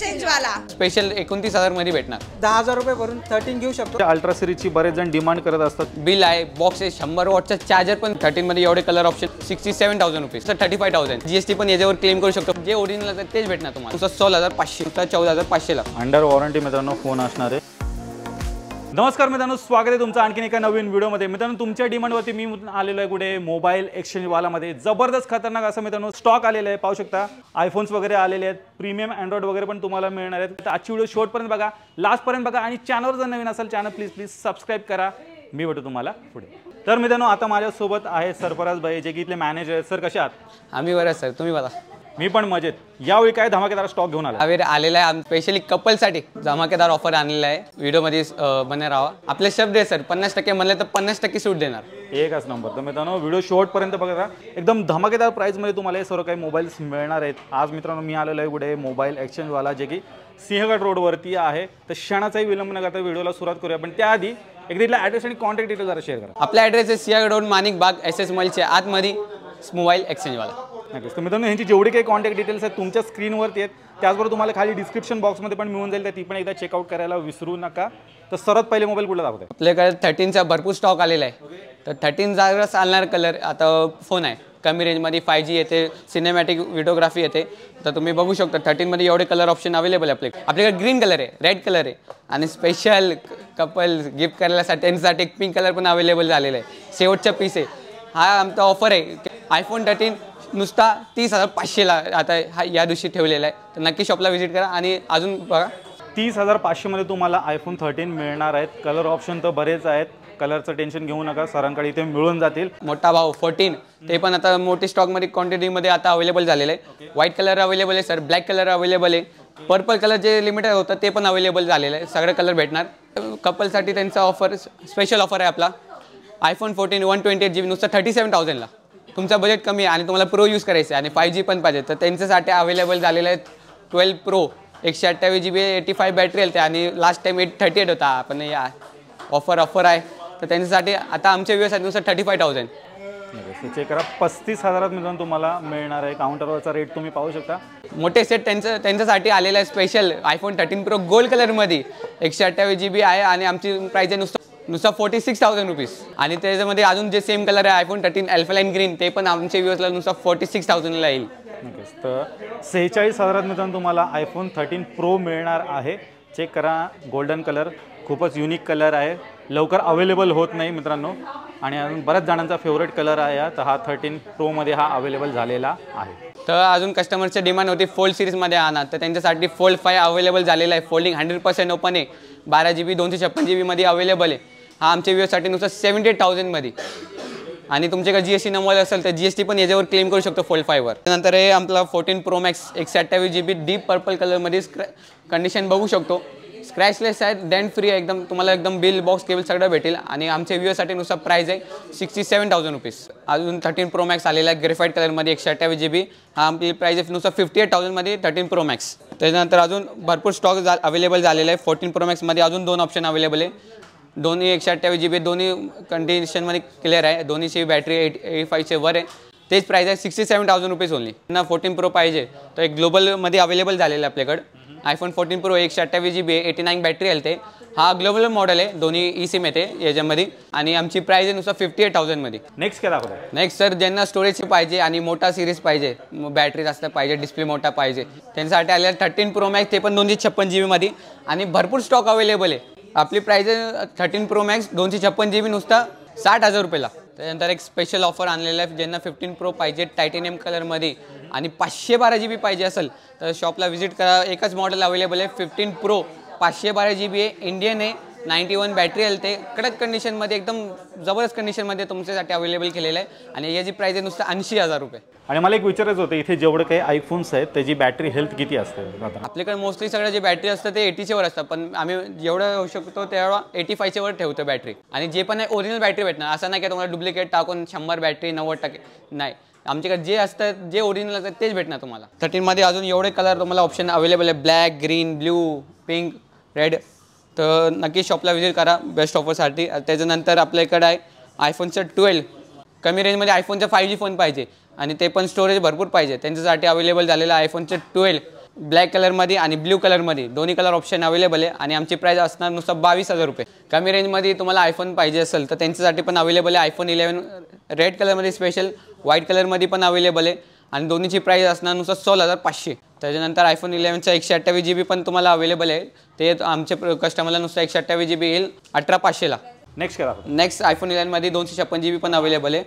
Exchange वाला special 29,000 मध्ये भेटणार. 10,000 रुपये भरून 13 घेऊ शकतो. अल्ट्रा सिरीजची बरेच जण डिमांड करत असतात. बिल आहे, बॉक्स आहे, 100 वॉटचा चार्जर पण 13 मध्ये एवढे कलर ऑप्शन 67,000 रुपीज तर 35,000. जीएसटी पण याच्यावर क्लेम करू शकतो. जे ओरिजिनल आहे तेच भेटणार तुम्हाला. 16,500 तर 14,500 ला अंडर वॉरंटी मित्रांनो फोन असणार आहे. नमस्कार मित्रांनो, स्वागत आहे तुमचं आणखीन एका नवीन व्हिडिओमध्ये. मित्रांनो तुमच्या डिमांडवरती मी आलेलो आहे कुठे मोबाईल एक्सचेंजवालामध्ये. जबरदस्त खतरनाक असं मित्रांनो स्टॉक आलेलं आहे. पाहू शकता आयफोन्स वगैरे आलेले आहेत, प्रीमियम अँड्रॉइड वगैरे पण तुम्हाला मिळणार आहेत. तर आजची व्हिडिओ शेवटपर्यंत बघा, लास्टपर्यंत बघा आणि चॅनलवर जर नवीन असेल चॅनल प्लीज सबस्क्राईब करा. मी भेटू तुम्हाला पुढे. तर मित्रांनो आता माझ्यासोबत आहे सरफराज भाई, जे की इथले मॅनेजर आहेत. सर कसे आहात? आम्ही बरं सर, तुम्ही बघा. मी पण मजेत. यावेळी काय धमाकेदार स्टॉक घेऊन आला? अवेर आलेला आहे स्पेशली कपलसाठी धमाकेदार ऑफर आणलेला आहे. व्हिडिओमध्ये बने राहा. आपले शब्द आहे सर, 50% म्हणले तर 50% सूट देणार. एकच नंबर. तर मित्रांनो व्हिडिओ शेवटपर्यंत बघा, एकदम धमाकेदार प्राईजमध्ये तुम्हाला हे सर्व काही मोबाईल्स मिळणार आहेत. आज मित्रांनो मी आलेलो आहे कुठे मोबाईल एक्सचेंजवाला, जे की सिंहगड रोडवरती आहे. तर क्षणाचाही विलंब न करता व्हिडिओला सुरुवात करूया. पण त्याआधी एकदा इथला ॲड्रेस आणि कॉन्टॅक्ट डिटेल जरा शेअर करा. आपला ॲड्रेस आहे सिंहगड रोड, माणिक बाग, SS मॉलच्या आतमध्ये मोबाईल एक्सचेंजवाला. नक्कीच. तर मित्रांनो यांची जेवढी काही कॉन्टॅक्ट डिटेल्स आहेत तुमच्या स्क्रीनवरती आहेत. त्याचबरोबर तुम्हाला खाली डिस्क्रिप्शन बॉक्समध्ये पण मिळून जाईल, तर ती पण एकदा चेकआउट करायला विसरू नका. तर सर्वात पहिले मोबाईल कुठला दाखवतो? आपल्याकडे 13चा भरपूर स्टॉक आलेला आहे. तर 13 जागा चालणार कलर आता फोन आहे. कमी रेंजमध्ये 5G येते, सिनेमॅटिक व्हिडिओग्राफी येते. तर तुम्ही बघू शकता 13 मध्ये एवढे कलर ऑप्शन अवेलेबल आहे. आपल्याकडे ग्रीन कलर आहे, रेड कलर आहे आणि स्पेशल कपल गिफ्ट करायसाठी त्यांच्यासाठी एक पिंक कलर पण अवेलेबल झालेला आहे. शेवटचा पीस आहे. हा आमचा ऑफर आहे. आयफोन 13 नुसता 30,500 ला आता हा या दिवशी ठेवलेला आहे. तर नक्की शॉपला व्हिजिट करा. आणि अजून बघा 30,500 मध्ये तुम्हाला आयफोन 13 मिळणार आहेत. कलर ऑप्शन तर बरेच आहेत. कलरचं टेन्शन घेऊ नका, सरांकडे इथे मिळून जातील. मोठा भाऊ 14 ते पण आता मोठी स्टॉकमध्ये क्वांटिटीमध्ये आता अवेलेबल झालेलं आहे. व्हाईट कलर अवेलेबल आहे सर, ब्लॅक कलर अवेलेबल आहे, पर्पल कलर जे लिमिटेड होतं ते पण अवेलेबल झालेलं आहे. सगळे कलर भेटणार. कपलसाठी त्यांचा ऑफर स्पेशल ऑफर आहे आपला. आयफोन 14 128GB नुसतं 37,000 ला. तुमचा बजेट कमी आहे आणि तुम्हाला प्रो यूज करायचं आहे आणि 5G पण पाहिजे, तर त्यांच्यासाठी अवेलेबल झालेलं आहे 12 प्रो. 128GB 85 बॅटरी आहे आणि लास्ट टाइम 838 होता. पण या ऑफर आहे. तर त्यांच्यासाठी आता आमच्या व्ह्यूसाठी नुसतं 35,000. चेक करा, 35,000 मित्रांनो तुम्हाला मिळणार आहे. काउंटरवरचा रेट तुम्ही पाहू शकता. मोठे सेट त्यांच्यासाठी आलेला आहे स्पेशल. आयफोन 13 प्रो गोल्ड कलरमध्ये 128GB आहे आणि आमची प्राईस आहे नुसतं 46,000 रुपीज. आणि त्याच्यामध्ये अजून जे सेम कलर आहे आयफोन 13 अल्फालाईन ग्रीन, ते पण आमच्या व्ह्यूअर्सला नुसतं 46,000 ला येईल. तर 46,000 मित्रांनो तुम्हाला आयफोन 13 प्रो मिळणार आहे. चेक करा, गोल्डन कलर खूपच युनिक कलर आहे, लवकर अवेलेबल होत नाही मित्रांनो. आणि अजून बऱ्याच जणांचा फेवरेट कलर आहे. तर हा 13 प्रोमध्ये हा अवेलेबल झालेला आहे. तर अजून कस्टमरची डिमांड होती फोल्ड सिरीजमध्ये आणा, तर त्यांच्यासाठी फोल्ड 5 अवेलेबल झालेला आहे. फोल्डिंग 100% ओपन आहे. 12GB 256GB मध्ये अवेलेबल आहे. हा आमच्या व्ह्यूअर्ससाठी नुसतं 78,000 मध्ये. आणि तुमच्याकडे GST नंबर असेल तर GST पण याच्यावर क्लेम करू शकतो फोल्ड 5 वर. त्यानंतर हे आपला 14 pro max 128GB deep purple कलरमध्ये कंडिशन बघू शकतो. स्क्रॅचलेस आहे, डेंट फ्री आहे एकदम. तुम्हाला एकदम बिल बॉक्स केबल सगळं भेटेल. आणि आमच्या व्ह्यूअर्ससाठी नुसतं प्राईस आहे 67,000 रुपीज. अजून 13 प्रो मॅक्स आलेला आहे ग्रेफाईट कलरमध्ये 128GB. हा आमची प्राईस आहे नुसतं 58,000 मध्ये 13 प्रो मॅक्स. त्याच्यानंतर अजून भरपूर स्टॉक अवेलेबल झालेला आहे. 14 प्रो मॅक्समध्ये अजून 2 ऑप्शन अवेलेबल आहे. दोन्ही 128GB, दोन्ही कंडिशनमध्ये क्लिअर आहे. दोन्हीची बॅटरी 85चे वर आहे. तेच प्राईस आहे 67,000 रुपीज ओनली. ना 14 प्रो पाहिजे तर एक ग्लोबलमध्ये अवेलेबल झालेलं आहे आपल्याकडं. आयफोन 14 प्रो 128GB 89 बॅटरी आहे. हा ग्लोबल मॉडेल आहे, दोन्ही eSIM येते याच्यामध्ये. आणि आमची प्राईस आहे नुसतं 58,000 मध्ये. नेक्स्ट काय दाखवतो? नेक्स्ट सर, ज्यांना स्टोरेज पाहिजे आणि मोठा सिरीज पाहिजे, बॅटरी जास्त पाहिजे, डिस्प्ले मोठा पाहिजे, त्यांच्यासाठी आलेला 13 प्रो मॅक्स, ते पण 256GB मध्ये. आणि भरपूर स्टॉक अवेलेबल आहे. आपली प्राईस आहे 13 प्रो मॅक्स 256GB नुसतं 60,000 रुपयाला. त्यानंतर एक स्पेशल ऑफर आणलेलं आहे. ज्यांना 15 प्रो पाहिजे टायटेनियम कलरमध्ये आणि 512GB पाहिजे असेल तर शॉपला व्हिजिट करा. एकच मॉडेल अवेलेबल आहे 15 प्रो 512GB आहे, इंडियन आहे, 91 बॅटरी आहे. ते कडक कंडिशनमध्ये एकदम जबरदस्त कंडिशनमध्ये तुमच्यासाठी अवेलेबल केलेलं आहे. आणि याची प्राईस आहे नुसतं 80,000 रुपये. आणि मला एक विचारायचं होतं, इथे जेवढे काही आयफोन्स आहेत त्याची बॅटरी हेल्थ किती असते? आपल्याकडे मोस्टली सगळं जे बॅटरी असतं ते 80च्या वर असतं, पण आम्ही जेवढं होऊ शकतो तेवढा 85च्या वर ठेवतो बॅटरी. आणि जे पण आहे ओरिजिनल बॅटरी भेटणार, असं नाही की तुम्हाला डुप्लिकेट टाकून 100 बॅटरी 90% नाही. आमच्याकडे जे असतं जे ओरिजिनल असतं तेच भेटणार तुम्हाला. 13 मध्ये अजून एवढे कलर तुम्हाला ऑप्शन अवेलेबल आहे, black, green, blue, pink, red. तर नक्की शॉपला व्हिजिट करा बेस्ट ऑफरसाठी. त्याच्यानंतर आपल्याकडे आहे आयफोनचं 12 कमी रेंजमध्ये. आयफोनचा 5G फोन पाहिजे आणि ते पण स्टोरेज भरपूर पाहिजे, त्यांच्यासाठी अवेलेबल झालेलं आयफोनचं 12 ब्लॅक कलरमध्ये आणि ब्ल्यू कलरमध्ये दोन्ही कलर ऑप्शन अवेलेबल आहे आणि आमची प्राईस असणार नुसतं 22,000 रुपये. कमी रेंजमध्ये तुम्हाला आयफोन पाहिजे असेल तर त्यांच्यासाठी पण अवेलेबल आहे. आयफोन 11 रेड कलरमध्ये स्पेशल, व्हाईट कलरमध्ये पण अवेलेबल आहे आणि दोन्हीची प्राईस असणार नुसतं 16,500. त्याच्यानंतर आयफोन 11चा 128 GB पण तुम्हाला अवेलेबल आहे. ते आमच्या कस्टमरला नुसतं 128 GB येईल 18,500ला. नेक्स्ट आयफोन 11मध्ये 256 GB पण अवेलेबल आहे.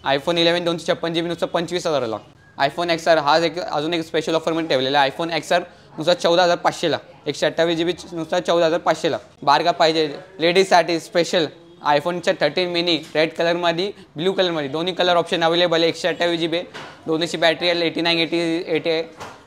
आयफोन 11 256 GB नुसतं 25,000ला. आयफोन XR हा अजून एक स्पेशल ऑफरमध्ये ठेवलेला आहे. आयफोन XR नुसतं 14,500ला. 128 GB नुसतं 14,500ला. बारका पाहिजे लेडीजसाठी स्पेशल आयफोनच्या 13 मिनी रेड कलरमध्ये, ब्ल्यू कलरमध्ये दोन्ही कलर ऑप्शन अवेलेबल आहे. 128 GB दोन्हीची बॅटरी आहे 8980 आहे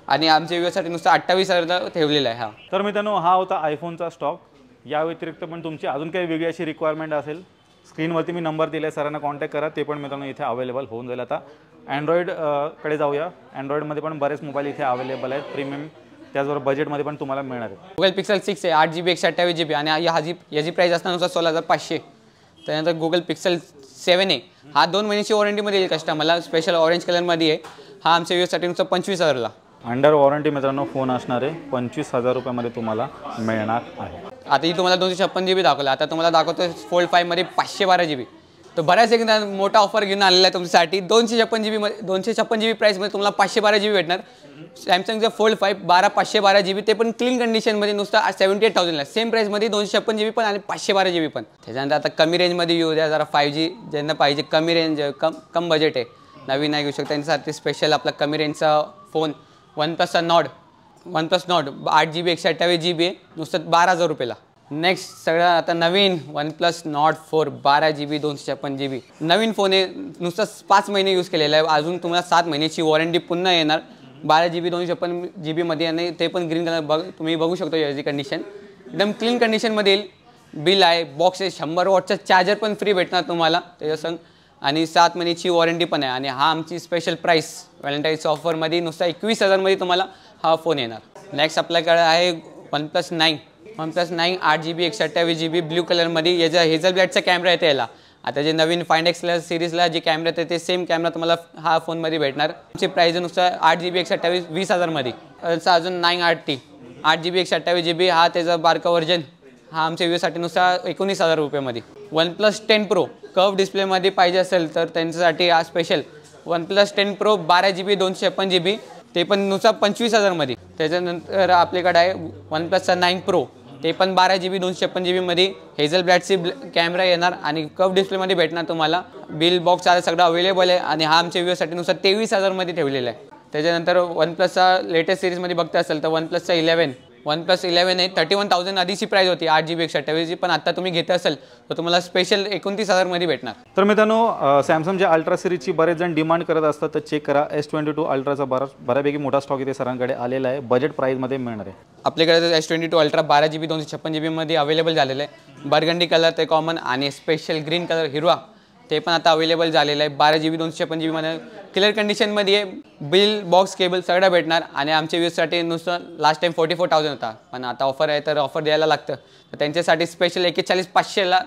आणि आमच्या व्ह्यूसाठी नुसतं 28,000ला ठेवलेला आहे. हा तर मित्रांनो, हा होता आयफोनचा स्टॉक. या व्यतिरिक्त पण तुमची अजून काही वेगळी अशी रिक्वायरमेंट असेल, स्क्रीनवरती मी नंबर दिले, सरांना कॉन्टॅक्ट करा. ते पण मित्रांनो इथे अवेलेबल होऊन जाईल. आता अँड्रॉइडकडे जाऊया. अँड्रॉइडमध्ये पण बरेच मोबाईल इथे अवेलेबल आहेत, प्रीमियम, त्याचबरोबर बजेटमध्ये पण तुम्हाला मिळणार आहे. गुगल पिक्सल 6 आहे 8 GB 128 GB आणि याची प्राईस असणार नुसतं 16,500. त्यानंतर गुगल पिक्सल 7 आहे. हा 2 महिन्याची वॉरंटीमध्ये येईल कस्टमरला. स्पेशल ऑरेंज कलरमध्ये आहे. हा आमच्या व्ह्यूसाठी नुसतं 25,000ला. अंडर वॉरंटी मित्रांनो फोन असणार आहे. 25,000 रुपयामध्ये तुम्हाला मिळणार आहे. आता ही तुम्हाला 256 GB दाखवलं. आता तुम्हाला दाखवतो फोल्ड 5मध्ये 512 GB. तर बऱ्याच एकदा मोठा ऑफर घेऊन आलेला आहे तुमच्यासाठी. 256 GB मध्ये 256 GB प्राईसमध्ये तुम्हाला 512 GB भेटणार. सॅमसंगचं फोल्ड 5 512 GB ते पण क्लीन कंडिशनमध्ये नुसतं 78,000ला. सेम प्राईसमध्ये 256 GB पण आणि 512 GB पण. त्याच्यानंतर आता कमी रेंजमध्ये येऊ द्या जरा 5G ज्यांना पाहिजे, कमी रेंज कम बजेट आहे, नवीन नाही घेऊ शकता त्यांच्यासाठी स्पेशल आपला कमी रेंजचा phone one plus not 8 GB 128 GB आहे नुसतं 12,000 रुपयाला. नेक्स्ट सगळं आता नवीन OnePlus Nord 4 12 GB 256 GB नवीन फोन आहे. नुसतं 5 महिने यूज केलेला आहे. अजून तुम्हाला 7 महिन्याची वॉरंटी पुन्हा येणार. 12 GB 256 GB मध्ये आणि ते पण ग्रीन कलर तुम्ही बघू शकतो. याची कंडिशन एकदम क्लीन कंडिशनमध्ये येईल. बिल आहे, बॉक्स आहे, 100 वॉटचा चार्जर पण फ्री भेटणार तुम्हाला त्याच्या संग आणि 7 महिन्याची वॉरंटी पण आहे. आणि हा आमची स्पेशल प्राईस व्हॅलेंटाईन्स ऑफरमध्ये नुसतं 21,000मध्ये तुम्हाला हा फोन येणार. नेक्स्ट आपल्याकडे आहे OnePlus 9 8 GB 128 GB ब्ल्यू कलरमध्ये. याचा हेझलब्लॅडचा कॅमेरा येते याला. आता जे नवीन फाइंड एक्स सिरीजला जे कॅमेरा येते ते सेम कॅमेरा तुम्हाला हा फोनमध्ये भेटणार. आमची प्राईज नुसतं 8 GB 128 20,000मध्ये. अजून 9 8T 8 GB 128 GB हा त्याचा बारका व्हर्जन. हा आमच्या व्ह्यूसाठी नुसता 19,000 रुपयामध्ये. OnePlus 10 Pro कर्व डिस्प्लेमध्ये पाहिजे असेल तर त्यांच्यासाठी हा special OnePlus 10 Pro 12 GB 256 GB ते पण नुसतं 25,000मध्ये. त्याच्यानंतर आपल्याकडे आहे OnePlus 9 Pro ते पण 12 GB 256 GB मध्ये हेझलब्लॅडची कॅमेरा येणार आणि कर्व डिस्प्लेमध्ये भेटणार तुम्हाला. बिल बॉक्स सगळं अवेलेबल आहे आणि हा आमच्या व्ह्यूसाठी नुसतं 23,000मध्ये ठेवलेला आहे. त्याच्यानंतर OnePlusचा लेटेस्ट सिरीजमध्ये बघता असेल तर OnePlusचा 11 आहे 31,000 आधीची प्राईस होती 8 GB 128 GB पण आता तुम्ही घेत असेल तर तुम्हाला स्पेशल 29,000मध्ये भेटणार. तर मित्रांनो, सॅमसंगच्या अल्ट्रा सिरीजची बरेच जण डिमांड करत असतात, तर चेक करा. S22 अल्ट्राचा बऱ्यापैकी मोठा स्टॉक इथे सरांकडे आलेला आहे. बजेट प्राईजमध्ये मिळणार आहे. आपल्याकडे S22 अल्ट्रा 12 GB 256 GB मध्ये अवेलेबल झालेलं आहे. बर्गंडी कलर ते कॉमन आणि स्पेशल ग्रीन कलर हिरवा ते पण आता अवेलेबल झालेलं आहे. 12 GB 256 GB मध्ये क्लिअर कंडिशनमध्ये आहे. बिल बॉक्स केबल सगळं भेटणार आणि आमच्या व्ह्यूजसाठी नुसतं लास्ट टाइम 44,000 होता पण आता ऑफर आहे तर ऑफर द्यायला लागतं. तर त्यांच्यासाठी स्पेशल 41,500ला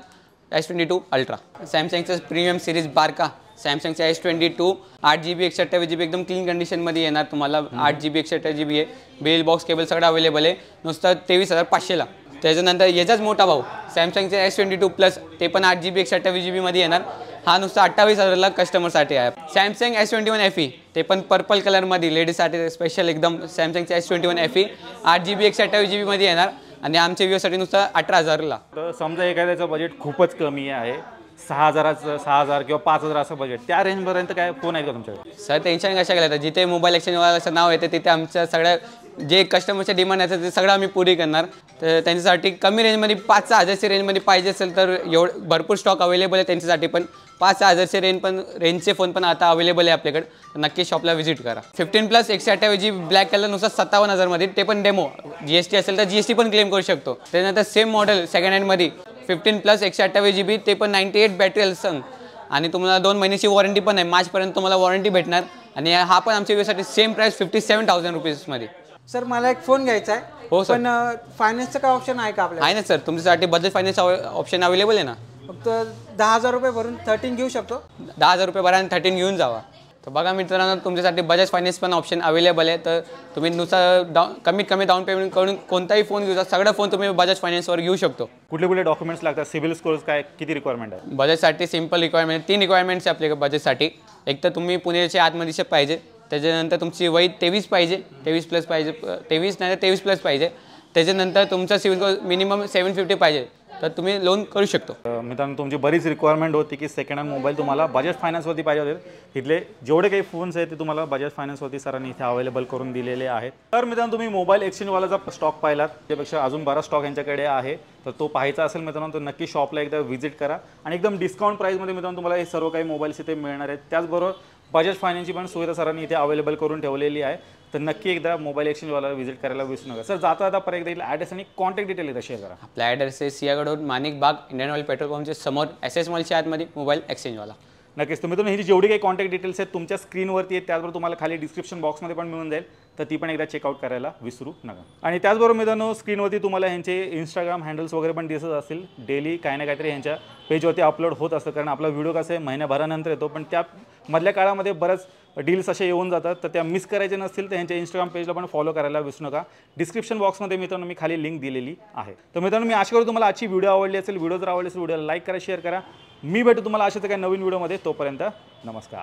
S22 अल्ट्रा. सॅमसंगचं प्रीमियम सिरीज बारका सॅमसंगचा S22 8 GB 128 GB एकदम क्लीन कंडिशनमध्ये येणार तुम्हाला. 8 GB 128 GB आहे. बिल बॉक्स केबल सगळं अवेलेबल आहे नुसतं 23,500ला. त्याच्यानंतर याचाच मोठा भाऊ सॅमसंगचे S22 प्लस ते पण 8 GB 128 GB मध्ये येणार. हा नुसतं 28,000ला कस्टमरसाठी आहे. सॅमसंग S21 FE ते पण पर्पल कलरमध्ये लेडीजसाठी स्पेशल एकदम. सॅमसंगचे S21 FE 8 GB 128 GB मध्ये येणार आणि आमच्या व्ह्यूसाठी नुसतं 18,000ला. तर समजा एखाद्याचं बजेट खूपच कमी आहे, 6,000 किंवा 5,000 असं बजेट, त्या रेंजपर्यंत काय फोन आहे का तुमच्याकडे? सर टेन्शन कशा केलं, जिथे मोबाईल एक्सचेंजवाल्याचं नाव येते तिथे आमच्या सगळ्या जे कस्टमरचे डिमांड आहे ते सगळं आम्ही पुरी करणार. तर त्यांच्यासाठी कमी रेंजमध्ये 5,000ची रेंजमध्ये पाहिजे असेल तर भरपूर स्टॉक अवेलेबल आहे त्यांच्यासाठी पण. 5,000चे रेंजचे फोन पण आता अवेलेबल आहे आपल्याकडे. नक्की शॉपला व्हिजिट करा. 15+ 128 GB ब्लॅक कलर नुसतं 57,000मध्ये ते पण डेमो. GST असेल तर GST पण क्लेम करू शकतो. त्यानंतर सेम मॉडेल सेकंड हँडमध्ये 15+ 128 GB ते पण 98 बॅटरी संग आणि तुम्हाला 2 महिन्याची वॉरंटी पण आहे. मार्चपर्यंत तुम्हाला वॉरंटी भेटणार आणि हा पण आमच्या व्ह्यूसाठी सेम प्राईस 57,000 रुपीजमध्ये. सर मला एक फोन घ्यायचा आहे. हो सर. पण फायनान्सचं काय ऑप्शन आहे का आपल्याला? आहे ना सर, तुमच्यासाठी बजेट फायनान्स ऑप्शन अवेलेबल आहे ना. फक्त 10,000 रुपये भरून 13 घेऊ शकतो. 10,000 रुपये भरा आणि 13 घेऊन जावा. तर बघा मित्रांनो, तुमच्यासाठी बजाज फायनान्स पण ऑप्शन अवेलेबल आहे. तर तुम्ही नुसार कमीत कमी डाऊन पेमेंट करून कोणताही फोन घेऊ शकता. सगळं फोन तुम्ही बजाज फायनान्सवर घेऊ शकतो. कुठले कुठले डॉक्युमेंट्स लागतात, सिबिल स्कोर्स काय, किती रिक्वायरमेंट आहे? बजाजसाठी सिंपल रिक्वायरमेंट 3 रिक्वायरमेंट्स आहे आपल्या बजाजसाठी. एक तर तुम्ही पुण्याच्या आतमध्येचे पाहिजे, त्याच्यानंतर तुमची वय 23 पाहिजे, 23 प्लस पाहिजे, 23 नाही तर 23 प्लस पाहिजे. त्याच्यानंतर तुमचा सिबिल स्कोर मिनिमम 750 पाहिजे, तर तुम्ही लोन करू शकतो. मित्रांनो, तुमची बरीच रिक्वायरमेंट होती की सेकंड हँड मोबाईल तुम्हाला बजाज फायनान्सवरती पाहिजे होते. इथले जेवढे काही फोन्स आहेत ते तुम्हाला बजाज फायनान्सवरती सरांनी इथे अवेलेबल करून दिलेले आहेत. तर मित्रांनो, तुम्ही मोबाईल एक्सचेंजवालाचा स्टॉक पाहिलात, त्यापेक्षा अजून बरा स्टॉक यांच्याकडे आहे. तर तो पाहायचा असेल मित्रांनो तर नक्की शॉपला एकदा व्हिजिट करा. आणि एकदम डिस्काउंट प्राईसमध्ये मित्रांनो तुम्हाला हे सर्व काही मोबाईल्स इथे मिळणार आहेत. त्याचबरोबर बजाज फायनान्सची पण सुविधा सरांनी इथे अवेलेबल करून ठेवलेली आहे. तर नक्की एकदा मोबाईल एक्सचेंजवाला व्हिजिट करायला विसरू नका. सर, जाता जाता परत एकदा ॲड्रेस आणि कॉन्टॅक्ट डिटेल एकदा शेअर करा. आपला ॲड्रेस आहे सिंहगड रोड, माणिक बाग, इंडियन ऑइल पेट्रोल पंपच्या समोर, SS मॉलच्या आतमध्ये मोबाईल एक्सचेंजवाला. नक्कीच. तर मित्रांनो, ही जेवढी काही कॉन्टॅक्ट डिटेल्स आहेत तुमच्या स्क्रीनवरती आहेत, त्याचबरोबर तुम्हाला खाली डिस्क्रिप्शन बॉक्समध्ये पण मिळून जाईल. तर ती पण एकदा चेकआउट करायला विसरू नका. आणि त्याचबरोबर मित्रांनो, स्क्रीनवरती तुम्हाला ह्यांचे इंस्टाग्राम हँडल्स वगैरे पण दिसत असतील. डेली काही ना काहीतरी ह्यांच्या पेजवरती अपलोड होत असतं, कारण आपला व्हिडिओ कसं आहे महिन्याभरानंतर येतो. पण त्या मधल्या काळामध्ये बरंच डील्स असे येऊन जातात, तर त्या मिस करायचे नसतील तर ह्यांच्या इंस्टाग्राम पेजला पण फॉलो करायला विसरू नका. डिस्क्रिप्शन बॉक्समध्ये मित्रांनो मी खाली लिंक दिलेली आहे. तर मित्रांनो, मी आशा करतो तुम्हाला आजची व्हिडिओ आवडली असेल. व्हिडिओ जर आवडली असेल व्हिडिओला लाईक करा, शेअर करा. मी भेटू तुम्हाला अशाच काही नवीन व्हिडिओमध्ये. तोपर्यंत नमस्कार.